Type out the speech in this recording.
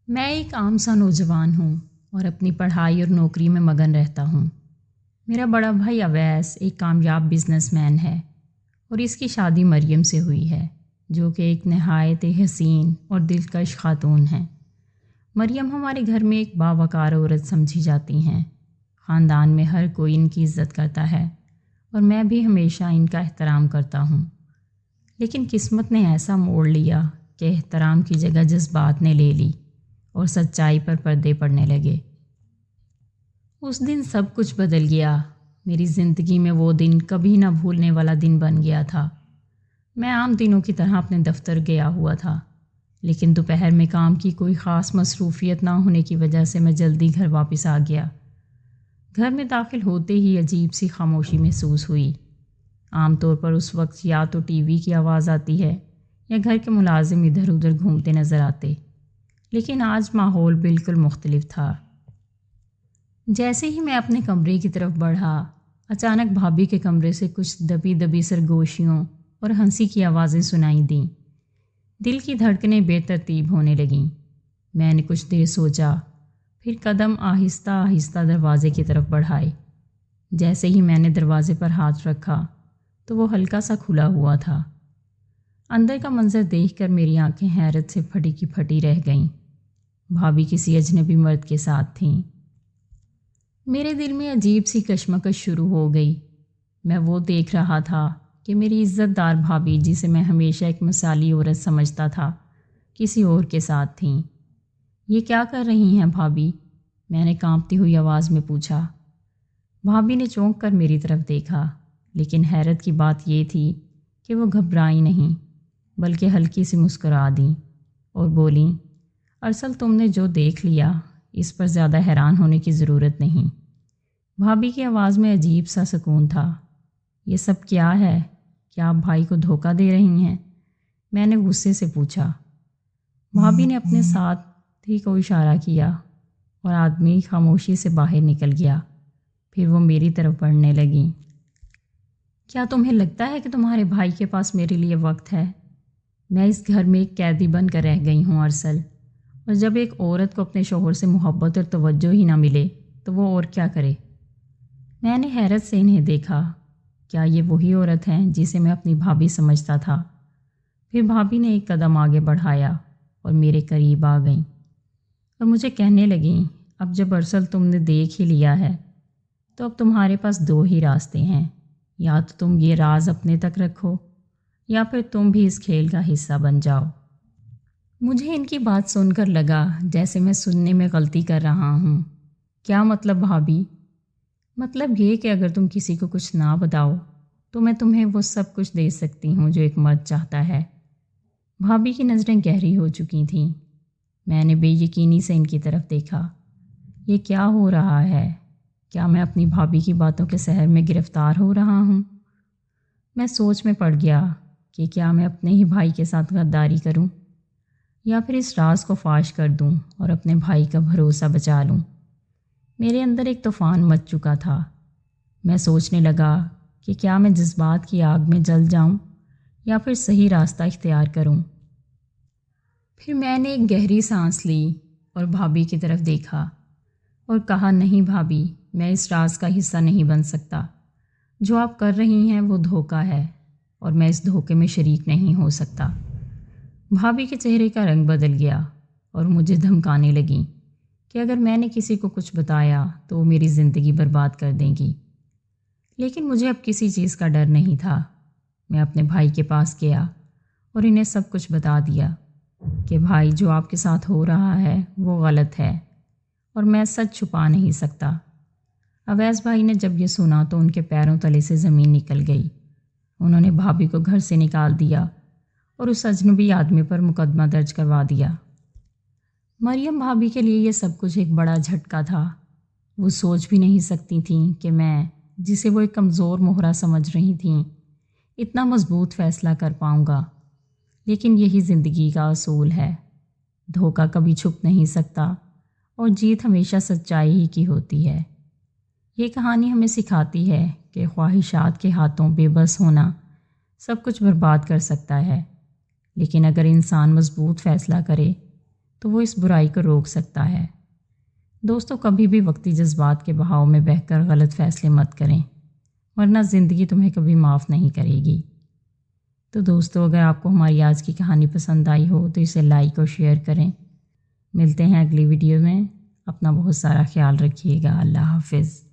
میں ایک عام سا نوجوان ہوں اور اپنی پڑھائی اور نوکری میں مگن رہتا ہوں۔ میرا بڑا بھائی اویس ایک کامیاب بزنس مین ہے اور اس کی شادی مریم سے ہوئی ہے، جو کہ ایک نہایت حسین اور دلکش خاتون ہیں۔ مریم ہمارے گھر میں ایک باوقار عورت سمجھی جاتی ہیں۔ خاندان میں ہر کوئی ان کی عزت کرتا ہے اور میں بھی ہمیشہ ان کا احترام کرتا ہوں۔ لیکن قسمت نے ایسا موڑ لیا کہ احترام کی جگہ جذبات نے لے لی اور سچائی پر پردے پڑنے لگے۔ اس دن سب کچھ بدل گیا۔ میری زندگی میں وہ دن کبھی نہ بھولنے والا دن بن گیا تھا۔ میں عام دنوں کی طرح اپنے دفتر گیا ہوا تھا، لیکن دوپہر میں کام کی کوئی خاص مصروفیت نہ ہونے کی وجہ سے میں جلدی گھر واپس آ گیا۔ گھر میں داخل ہوتے ہی عجیب سی خاموشی محسوس ہوئی۔ عام طور پر اس وقت یا تو ٹی وی کی آواز آتی ہے یا گھر کے ملازم ادھر ادھر گھومتے نظر آتے، لیکن آج ماحول بالکل مختلف تھا۔ جیسے ہی میں اپنے کمرے کی طرف بڑھا، اچانک بھابھی کے کمرے سے کچھ دبی دبی سرگوشیوں اور ہنسی کی آوازیں سنائی دیں۔ دل کی دھڑکنیں بے ترتیب ہونے لگیں۔ میں نے کچھ دیر سوچا، پھر قدم آہستہ آہستہ دروازے کی طرف بڑھائے۔ جیسے ہی میں نے دروازے پر ہاتھ رکھا تو وہ ہلکا سا کھلا ہوا تھا۔ اندر کا منظر دیکھ کر میری آنکھیں حیرت سے پھٹی کی پھٹی رہ گئیں۔ بھابھی کسی اجنبی مرد کے ساتھ تھیں۔ میرے دل میں عجیب سی کشمکش شروع ہو گئی۔ میں وہ دیکھ رہا تھا کہ میری عزت دار بھابھی، جسے میں ہمیشہ ایک مثالی عورت سمجھتا تھا، کسی اور کے ساتھ تھیں۔ یہ کیا کر رہی ہیں بھابھی؟ میں نے کانپتی ہوئی آواز میں پوچھا۔ بھابھی نے چونک کر میری طرف دیکھا، لیکن حیرت کی بات یہ تھی کہ وہ گھبرائی نہیں، بلکہ ہلکی سی مسکرا دیں اور بولیں، ارسل تم نے جو دیکھ لیا اس پر زیادہ حیران ہونے کی ضرورت نہیں۔ بھابھی کی آواز میں عجیب سا سکون تھا۔ یہ سب کیا ہے؟ کیا آپ بھائی کو دھوکہ دے رہی ہیں؟ میں نے غصے سے پوچھا۔ بھابھی نے اپنے ساتھی کو اشارہ کیا اور آدمی خاموشی سے باہر نکل گیا۔ پھر وہ میری طرف بڑھنے لگیں۔ کیا تمہیں لگتا ہے کہ تمہارے بھائی کے پاس میرے لیے وقت ہے؟ میں اس گھر میں ایک قیدی بن کر رہ گئی ہوں ارسل، اور جب ایک عورت کو اپنے شوہر سے محبت اور توجہ ہی نہ ملے تو وہ اور کیا کرے؟ میں نے حیرت سے انہیں دیکھا۔ کیا یہ وہی عورت ہے جسے میں اپنی بھابھی سمجھتا تھا؟ پھر بھابھی نے ایک قدم آگے بڑھایا اور میرے قریب آ گئیں اور مجھے کہنے لگیں، اب جب ارسل تم نے دیکھ ہی لیا ہے تو اب تمہارے پاس دو ہی راستے ہیں، یا تو تم یہ راز اپنے تک رکھو یا پھر تم بھی اس کھیل کا حصہ بن جاؤ۔ مجھے ان کی بات سن کر لگا جیسے میں سننے میں غلطی کر رہا ہوں۔ کیا مطلب بھابھی؟ مطلب یہ کہ اگر تم کسی کو کچھ نہ بتاؤ تو میں تمہیں وہ سب کچھ دے سکتی ہوں جو ایک مرد چاہتا ہے۔ بھابھی کی نظریں گہری ہو چکی تھیں۔ میں نے بے یقینی سے ان کی طرف دیکھا۔ یہ کیا ہو رہا ہے؟ کیا میں اپنی بھابھی کی باتوں کے سحر میں گرفتار ہو رہا ہوں؟ میں سوچ میں پڑ گیا کہ کیا میں اپنے ہی بھائی کے ساتھ غداری کروں یا پھر اس راز کو فاش کر دوں اور اپنے بھائی کا بھروسہ بچا لوں۔ میرے اندر ایک طوفان مچ چکا تھا۔ میں سوچنے لگا کہ کیا میں جذبات کی آگ میں جل جاؤں یا پھر صحیح راستہ اختیار کروں۔ پھر میں نے ایک گہری سانس لی اور بھابھی کی طرف دیکھا اور کہا، نہیں بھابھی، میں اس راز کا حصہ نہیں بن سکتا۔ جو آپ کر رہی ہیں وہ دھوکہ ہے اور میں اس دھوکے میں شریک نہیں ہو سکتا۔ بھابھی کے چہرے کا رنگ بدل گیا اور مجھے دھمکانے لگیں کہ اگر میں نے کسی کو کچھ بتایا تو وہ میری زندگی برباد کر دیں گی۔ لیکن مجھے اب کسی چیز کا ڈر نہیں تھا۔ میں اپنے بھائی کے پاس گیا اور انہیں سب کچھ بتا دیا کہ بھائی، جو آپ کے ساتھ ہو رہا ہے وہ غلط ہے اور میں سچ چھپا نہیں سکتا۔ اویس بھائی نے جب یہ سنا تو ان کے پیروں تلے سے زمین نکل گئی۔ انہوں نے بھابھی کو گھر سے نکال دیا اور اس اجنبی آدمی پر مقدمہ درج کروا دیا۔ مریم بھابھی کے لیے یہ سب کچھ ایک بڑا جھٹکا تھا۔ وہ سوچ بھی نہیں سکتی تھیں کہ میں، جسے وہ ایک کمزور مہرہ سمجھ رہی تھیں، اتنا مضبوط فیصلہ کر پاؤں گا۔ لیکن یہی زندگی کا اصول ہے، دھوکہ کبھی چھپ نہیں سکتا اور جیت ہمیشہ سچائی ہی کی ہوتی ہے۔ یہ کہانی ہمیں سکھاتی ہے کہ خواہشات کے ہاتھوں بے بس ہونا سب کچھ برباد کر سکتا ہے، لیکن اگر انسان مضبوط فیصلہ کرے تو وہ اس برائی کو روک سکتا ہے۔ دوستوں، کبھی بھی وقتی جذبات کے بہاؤ میں بہہ کر غلط فیصلے مت کریں، ورنہ زندگی تمہیں کبھی معاف نہیں کرے گی۔ تو دوستوں، اگر آپ کو ہماری آج کی کہانی پسند آئی ہو تو اسے لائک اور شیئر کریں۔ ملتے ہیں اگلی ویڈیو میں۔ اپنا بہت سارا خیال رکھیے گا۔ اللہ حافظ۔